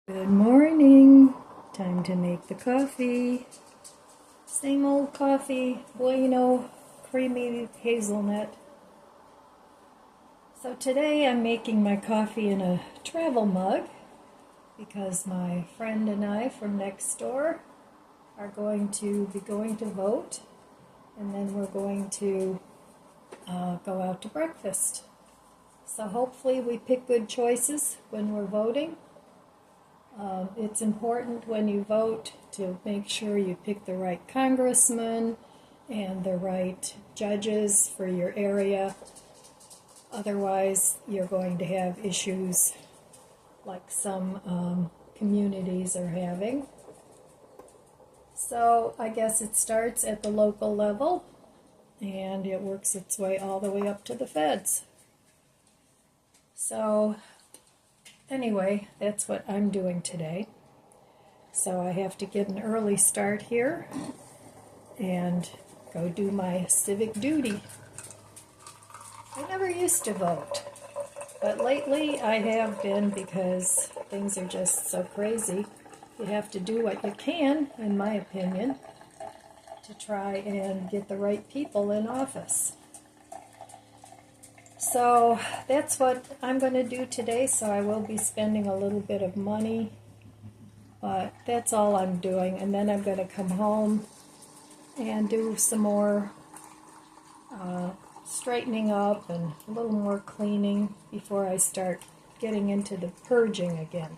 Good morning. Time to make the coffee. Same old coffee, bueno, creamy hazelnut. So today I'm making my coffee in a travel mug because my friend and I from next door are going to be going to vote, and then we're going to go out to breakfast. So hopefully we pick good choices when we're voting. It's important when you vote to make sure you pick the right congressman and the right judges for your area. Otherwise, you're going to have issues like some communities are having. So I guess it starts at the local level and it works its way all the way up to the feds. So anyway, that's what I'm doing today. So I have to get an early start here and go do my civic duty. I never used to vote, but lately I have been because things are just so crazy. You have to do what you can, in my opinion, to try and get the right people in office. So that's what I'm going to do today, so I will be spending a little bit of money, but that's all I'm doing. And then I'm going to come home and do some more straightening up and a little more cleaning before I start getting into the purging again,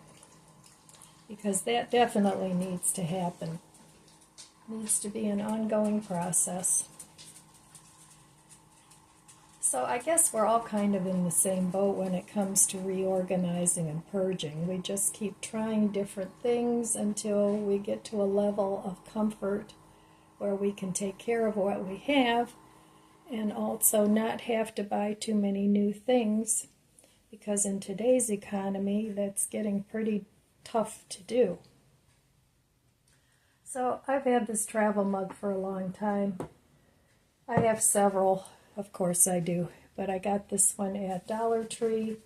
because that definitely needs to happen. It needs to be an ongoing process. So I guess we're all kind of in the same boat when it comes to reorganizing and purging. We just keep trying different things until we get to a level of comfort where we can take care of what we have and also not have to buy too many new things, because in today's economy that's getting pretty tough to do. So I've had this travel mug for a long time. I have several. Of course I do, but I got this one at Dollar Tree,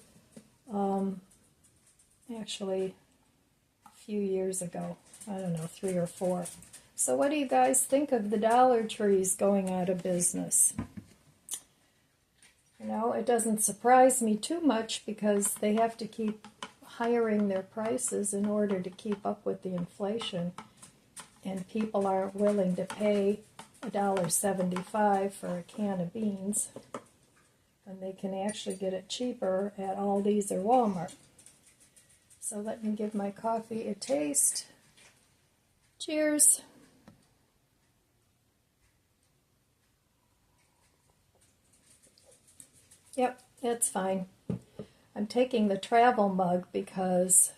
actually a few years ago. I don't know, 3 or 4. So what do you guys think of the Dollar Trees going out of business? You know, it doesn't surprise me too much because they have to keep hiring their prices in order to keep up with the inflation, and people aren't willing to pay $1.75 for a can of beans, and they can actually get it cheaper at Aldi's or Walmart. So let me give my coffee a taste. Cheers. Yep, it's fine. I'm taking the travel mug because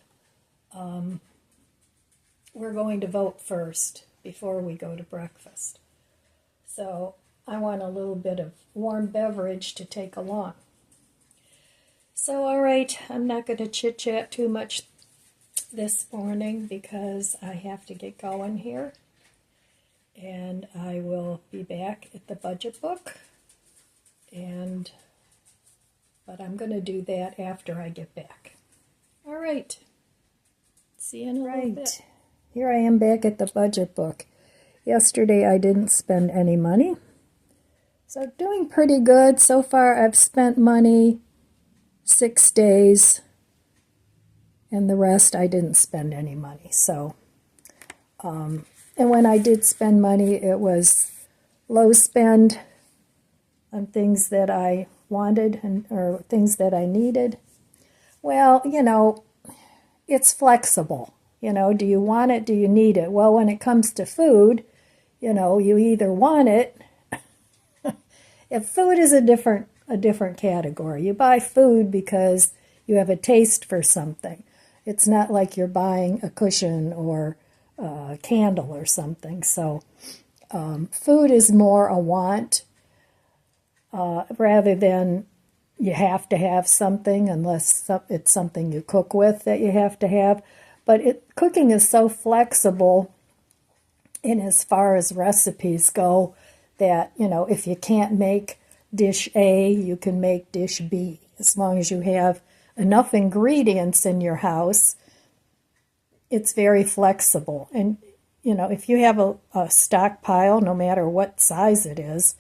we're going to vote first before we go to breakfast. So I want a little bit of warm beverage to take along. So all right, I'm not going to chit-chat too much this morning because I have to get going here. And I will be back at the budget book. But I'm going to do that after I get back. All right. See you in a little bit. Here I am back at the budget book. Yesterday I didn't spend any money, so doing pretty good. So far I've spent money 6 days, and the rest I didn't spend any money. So, and when I did spend money, it was low spend on things that I wanted or things that I needed. Well, you know, it's flexible. You know, do you want it? Do you need it? Well, when it comes to food, you know, you either want it. If food is a different category. You buy food because you have a taste for something. It's not like you're buying a cushion or a candle or something. So food is more a want rather than you have to have something, unless it's something you cook with that you have to have. But cooking is so flexible in as far as recipes go that, you know, if you can't make dish A, you can make dish B. As long as you have enough ingredients in your house it's very flexible. And, you know, if you have a stockpile, no matter what size it is,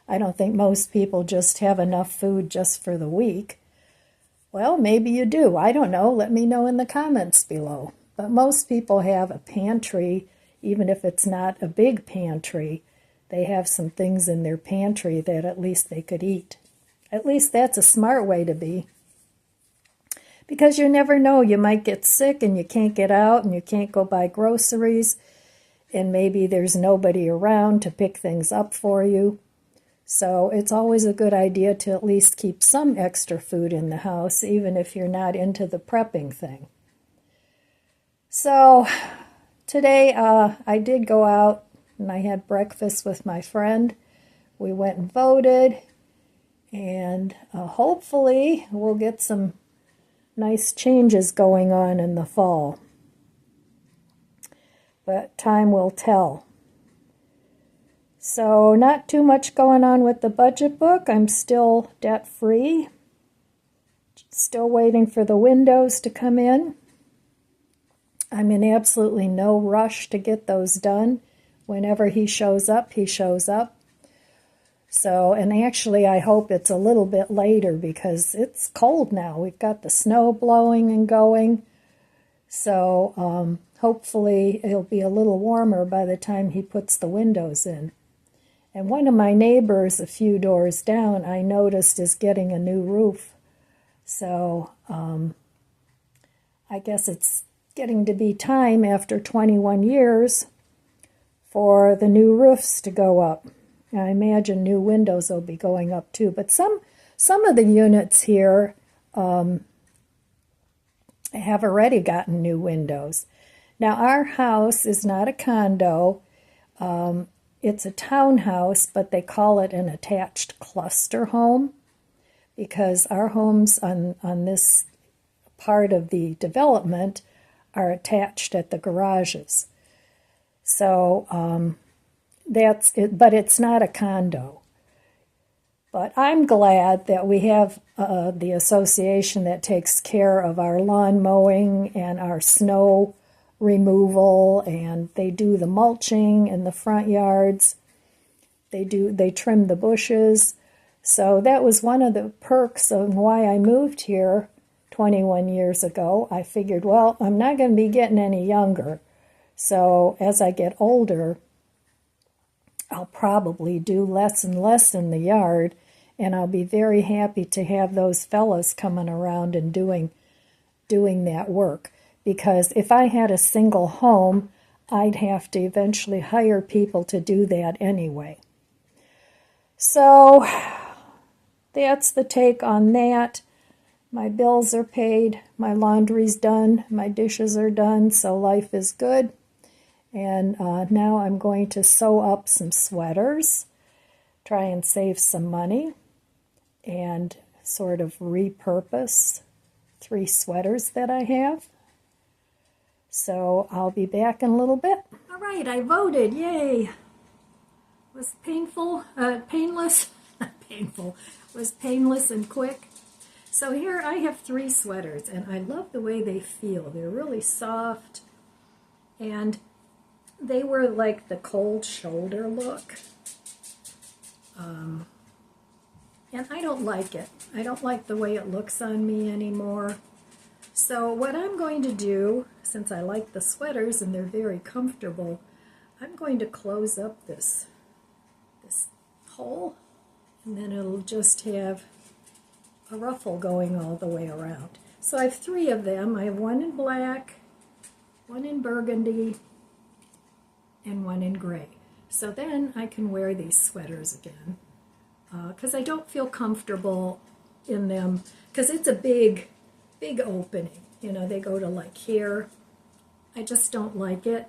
I don't think most people just have enough food just for the week. Well, maybe you do. I don't know. Let me know in the comments below. But most people have a pantry, even if it's not a big pantry. They have some things in their pantry that at least they could eat. At least that's a smart way to be. Because you never know. You might get sick and you can't get out and you can't go buy groceries. And maybe there's nobody around to pick things up for you. So it's always a good idea to at least keep some extra food in the house, even if you're not into the prepping thing. So today I did go out and I had breakfast with my friend. We went and voted, and hopefully we'll get some nice changes going on in the fall. But time will tell. So not too much going on with the budget book. I'm still debt-free. Still waiting for the windows to come in. I'm in absolutely no rush to get those done. Whenever he shows up, he shows up. So, and actually I hope it's a little bit later because it's cold now. We've got the snow blowing and going. So hopefully it'll be a little warmer by the time he puts the windows in. And one of my neighbors a few doors down, I noticed, is getting a new roof. So I guess it's getting to be time after 21 years for the new roofs to go up. I imagine new windows will be going up too. But some of the units here have already gotten new windows. Now our house is not a condo. It's a townhouse, but they call it an attached cluster home because our homes on this part of the development are attached at the garages. So that's it, but it's not a condo. But I'm glad that we have the association that takes care of our lawn mowing and our snow removal, and they do the mulching in the front yards. They trim the bushes. So that was one of the perks of why I moved here 21 years ago. I figured, well, I'm not going to be getting any younger. So as I get older, I'll probably do less and less in the yard, and I'll be very happy to have those fellas coming around and doing that work. Because if I had a single home, I'd have to eventually hire people to do that anyway. So that's the take on that. My bills are paid, my laundry's done, my dishes are done, so life is good. And now I'm going to sew up some sweaters, try and save some money, and sort of repurpose 3 sweaters that I have. So I'll be back in a little bit. All right, I voted. Yay! It was painful, painless, not painful. It was painless and quick. So here I have 3 sweaters, and I love the way they feel. They're really soft, and they were like the cold shoulder look. And I don't like it. I don't like the way it looks on me anymore. So what I'm going to do, since I like the sweaters and they're very comfortable, I'm going to close up this hole, and then it'll just have a ruffle going all the way around. So I have 3 of them. I have 1 in black, 1 in burgundy, and 1 in gray. So then I can wear these sweaters again, because I don't feel comfortable in them, because it's a big opening. You know, they go to like here. I just don't like it.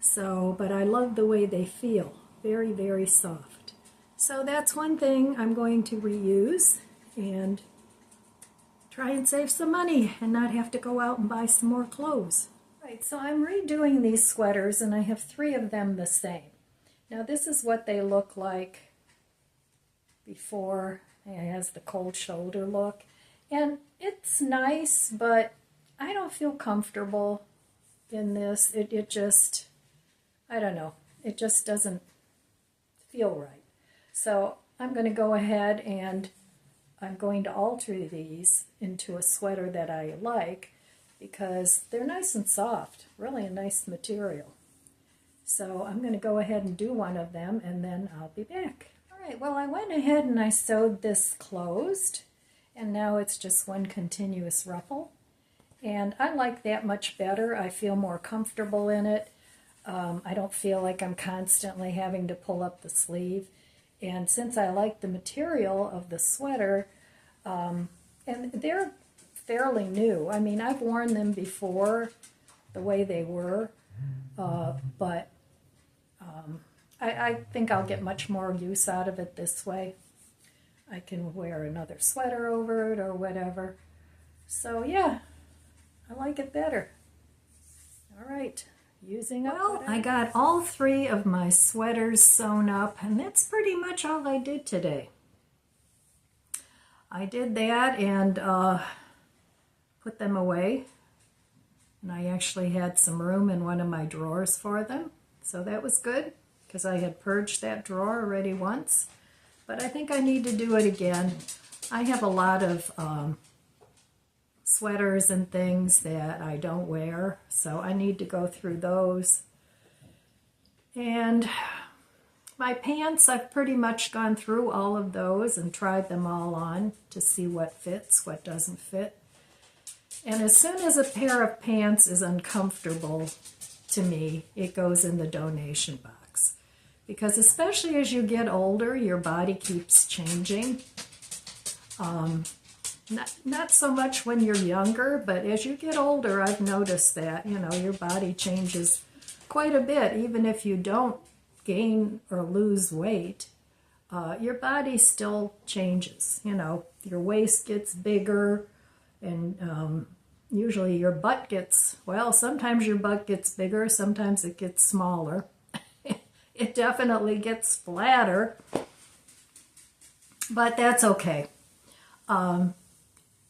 So, but I love the way they feel. Very, very soft. So that's one thing I'm going to reuse and try and save some money and not have to go out and buy some more clothes. Right, so I'm redoing these sweaters, and I have 3 of them the same. Now this is what they look like before. It has the cold shoulder look. And it's nice, but I don't feel comfortable in this. It just, I don't know, it just doesn't feel right. So I'm going to go ahead and I'm going to alter these into a sweater that I like because they're nice and soft, really a nice material. So I'm going to go ahead and do one of them and then I'll be back. All right, well, I went ahead and I sewed this closed and now it's just one continuous ruffle. And I like that much better. I feel more comfortable in it. I don't feel like I'm constantly having to pull up the sleeve. And since I like the material of the sweater, and they're fairly new. I mean, I've worn them before the way they were, but I think I'll get much more use out of it this way. I can wear another sweater over it or whatever. So yeah, I like it better. All right. Well, I got all 3 of my sweaters sewn up, and that's pretty much all I did today. I did that and put them away, and I actually had some room in one of my drawers for them, so that was good because I had purged that drawer already once, but I think I need to do it again. I have a lot of sweaters and things that I don't wear, so I need to go through those. And my pants, I've pretty much gone through all of those and tried them all on to see what fits, what doesn't fit. And as soon as a pair of pants is uncomfortable to me, it goes in the donation box. Because especially as you get older, your body keeps changing. Not so much when you're younger, but as you get older, I've noticed that, you know, your body changes quite a bit. Even if you don't gain or lose weight, your body still changes. You know, your waist gets bigger, and usually your butt gets, well, sometimes your butt gets bigger, sometimes it gets smaller. It definitely gets flatter, but that's okay.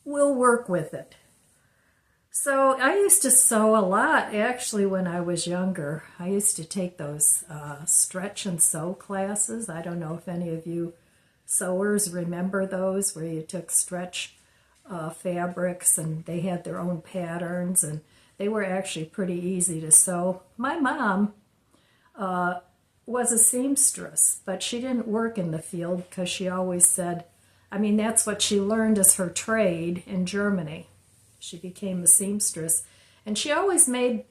We'll work with it. So I used to sew a lot actually when I was younger. I used to take those stretch and sew classes. I don't know if any of you sewers remember those, where you took stretch fabrics and they had their own patterns and they were actually pretty easy to sew. My mom was a seamstress, but she didn't work in the field because she always said, I mean, that's what she learned as her trade in Germany. She became a seamstress, and she always made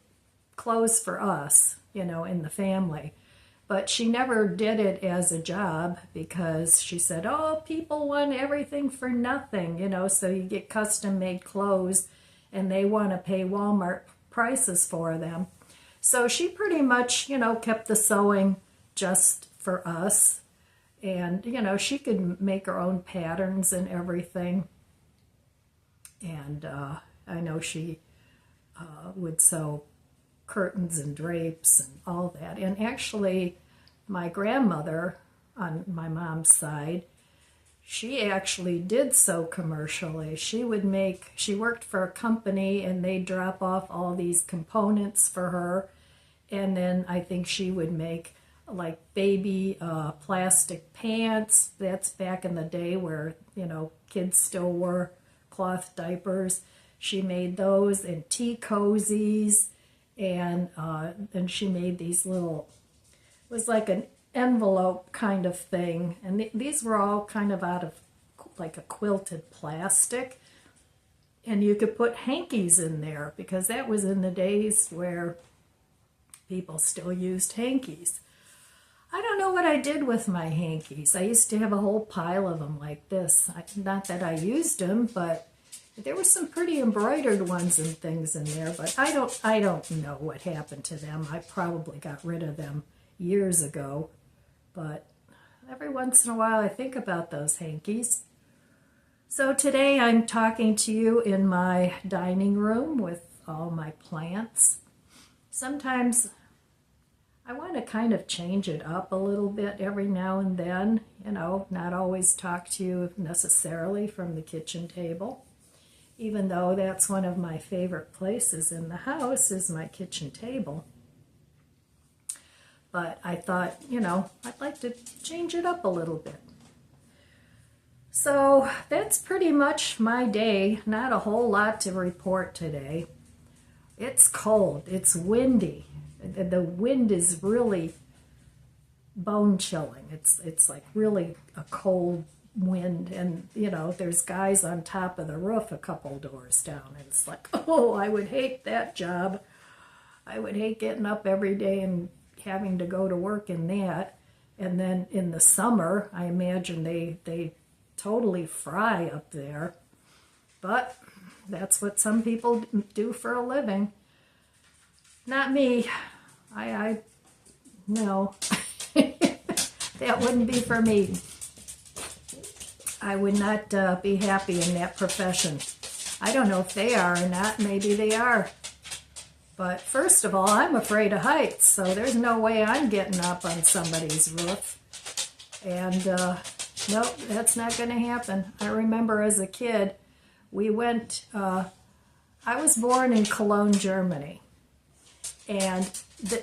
clothes for us, you know, in the family. But she never did it as a job because she said, oh, people want everything for nothing, you know, so you get custom-made clothes, and they want to pay Walmart prices for them. So she pretty much, you know, kept the sewing just for us. And, you know, she could make her own patterns and everything. And I know she would sew curtains and drapes and all that. And actually, my grandmother on my mom's side, she actually did sew commercially. She worked for a company and they'd drop off all these components for her. And then I think she would make like baby plastic pants. That's back in the day where, you know, kids still wore cloth diapers. She made those, and tea cozies, and she made these little, it was like an envelope kind of thing, and these were all kind of out of like a quilted plastic, and you could put hankies in there because that was in the days where people still used hankies. I don't know what I did with my hankies. I used to have a whole pile of them like this. Not that I used them, but there were some pretty embroidered ones and things in there, but I don't know what happened to them. I probably got rid of them years ago, but every once in a while I think about those hankies. So today I'm talking to you in my dining room with all my plants. Sometimes I want to kind of change it up a little bit every now and then, you know, not always talk to you necessarily from the kitchen table. even though that's one of my favorite places in the house is my kitchen table. But I thought, I'd like to change it up a little bit. So that's pretty much my day. Not a whole lot to report today. It's cold. It's windy. The wind is really bone chilling. It's like really a cold wind, and there's guys on top of the roof a couple doors down, and it's like, oh, I would hate that job. I would hate getting up every day and having to go to work in that. And then in the summer, I imagine they totally fry up there. But that's what some people do for a living. Not me. I no. That wouldn't be for me. I would not be happy in that profession. I don't know if they are or not. Maybe they are. But first of all, I'm afraid of heights, so there's no way I'm getting up on somebody's roof. And nope, that's not going to happen. I remember as a kid, we went, I was born in Cologne, Germany. And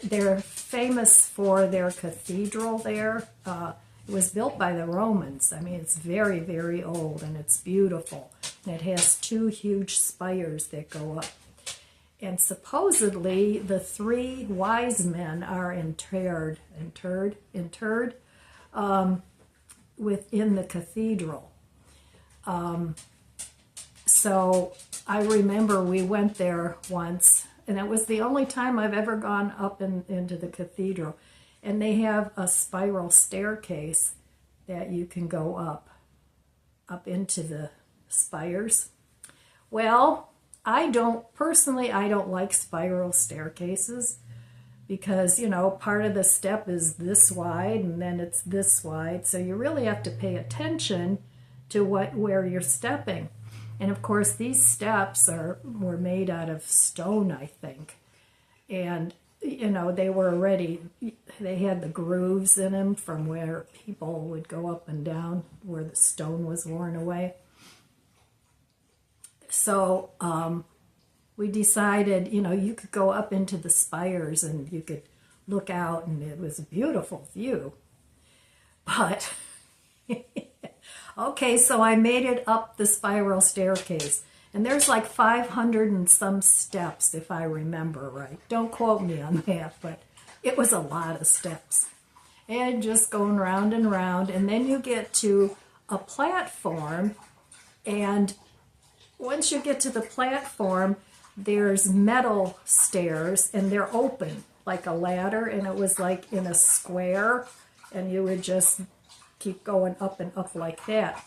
they're famous for their cathedral there. It was built by the Romans. I mean, it's very, very old, and it's beautiful. And it has 2 huge spires that go up. And supposedly the 3 wise men are interred within the cathedral. So I remember we went there once, and it was the only time I've ever gone up into the cathedral. And they have a spiral staircase that you can go up into the spires. Well, I don't like spiral staircases because, part of the step is this wide and then it's this wide. So you really have to pay attention to where you're stepping. And of course, these steps were made out of stone, I think. And, they had the grooves in them from where people would go up and down, where the stone was worn away. So we decided, you could go up into the spires and you could look out, and it was a beautiful view. But, okay, so I made it up the spiral staircase. And there's like 500 and some steps, if I remember right. Don't quote me on that, but it was a lot of steps. And just going round and round. And then you get to a platform, and once you get to the platform, there's metal stairs, and they're open like a ladder, and it was like in a square, and you would just keep going up and up like that.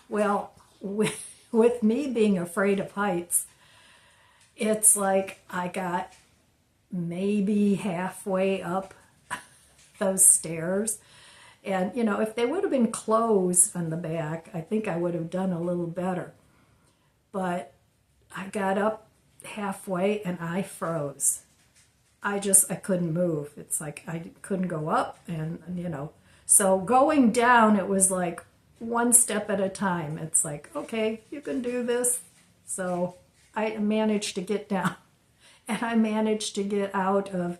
Well, with me being afraid of heights, it's like I got maybe halfway up those stairs. And, if they would have been closed on the back, I think I would have done a little better. But I got up halfway and I froze. I couldn't move. It's like I couldn't go up, and So going down, it was like one step at a time. It's like, okay, you can do this. So I managed to get down, and I managed to get out of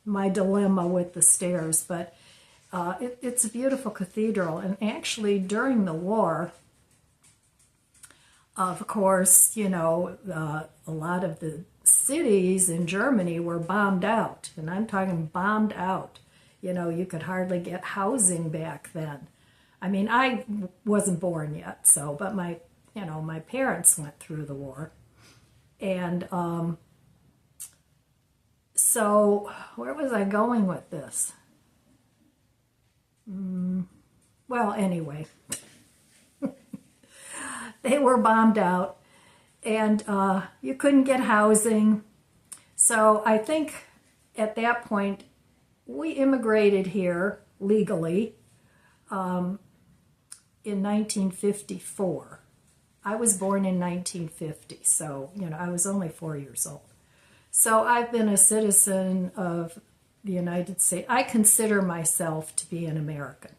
my dilemma with the stairs. But it's a beautiful cathedral. And actually, during the war, of course, a lot of the cities in Germany were bombed out. And I'm talking bombed out. You could hardly get housing back then. I mean, I wasn't born yet, but my parents went through the war. And so where was I going with this? Well, anyway, they were bombed out, and you couldn't get housing. So I think at that point, we immigrated here legally in 1954. I was born in 1950, so, I was only 4 years old. So I've been a citizen of the United States. I consider myself to be an American,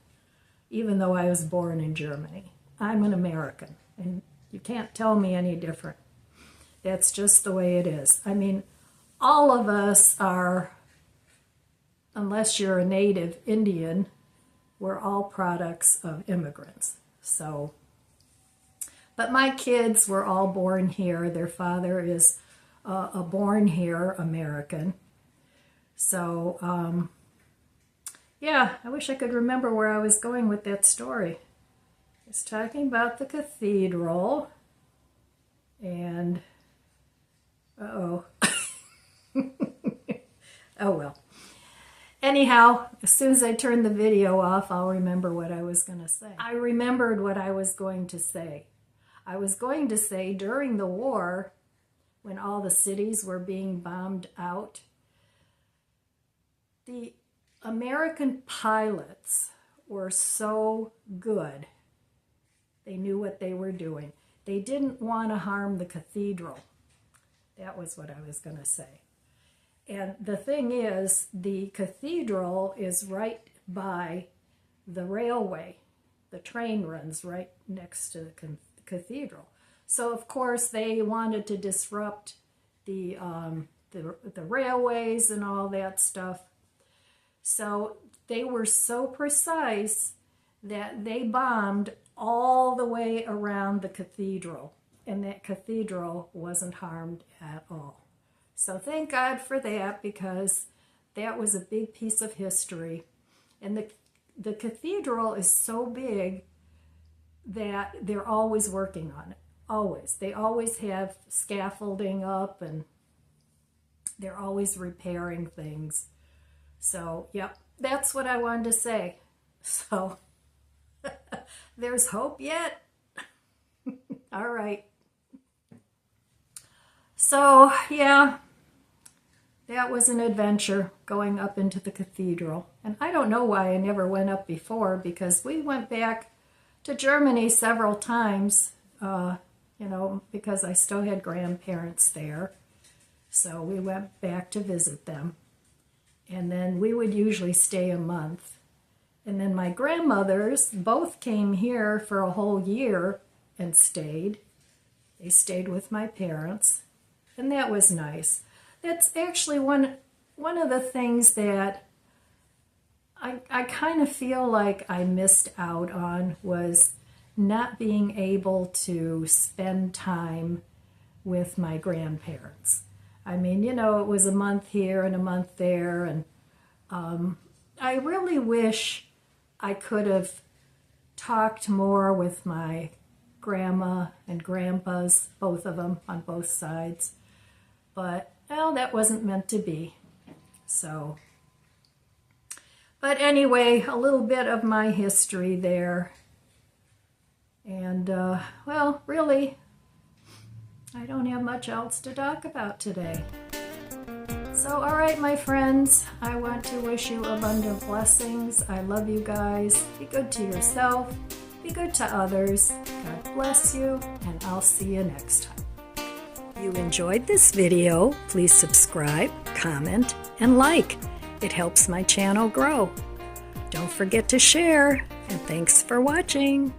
even though I was born in Germany. I'm an American, and You can't tell me any different. That's just the way it is. I mean, all of us are, unless you're a native Indian, we're all products of immigrants. So, but my kids were all born here. Their father is a born here American. So, yeah, I wish I could remember where I was going with that story. I was talking about the cathedral, and uh-oh. Oh well. Anyhow, as soon as I turn the video off, I'll remember what I was going to say. I remembered what I was going to say. I was going to say during the war, when all the cities were being bombed out, the American pilots were so good. They knew what they were doing. They didn't want to harm the cathedral. That was what I was going to say. And the thing is, the cathedral is right by the railway. The train runs right next to the cathedral. So, of course, they wanted to disrupt the railways and all that stuff. So they were so precise that they bombed all the way around the cathedral. And that cathedral wasn't harmed at all. So thank God for that, because that was a big piece of history. And the cathedral is so big that they're always working on it. Always. They always have scaffolding up, and they're always repairing things. So, yep, that's what I wanted to say. So, there's hope yet? All right. So, yeah, that was an adventure, going up into the cathedral. And I don't know why I never went up before, because we went back to Germany several times, you know, because I still had grandparents there. So we went back to visit them. And then we would usually stay a month. And then my grandmothers both came here for a whole year and stayed. They stayed with my parents. And that was nice. That's actually one of the things that I kind of feel like I missed out on, was not being able to spend time with my grandparents. I mean, you know, it was a month here and a month there, and I really wish I could have talked more with my grandma and grandpas, both of them on both sides. But, well, that wasn't meant to be. So, but anyway, a little bit of my history there. And, well, really, I don't have much else to talk about today. So, all right, my friends, I want to wish you abundant blessings. I love you guys. Be good to yourself. Be good to others. God bless you, and I'll see you next time. If you enjoyed this video, please subscribe, comment, and like. It helps my channel grow. Don't forget to share, and thanks for watching.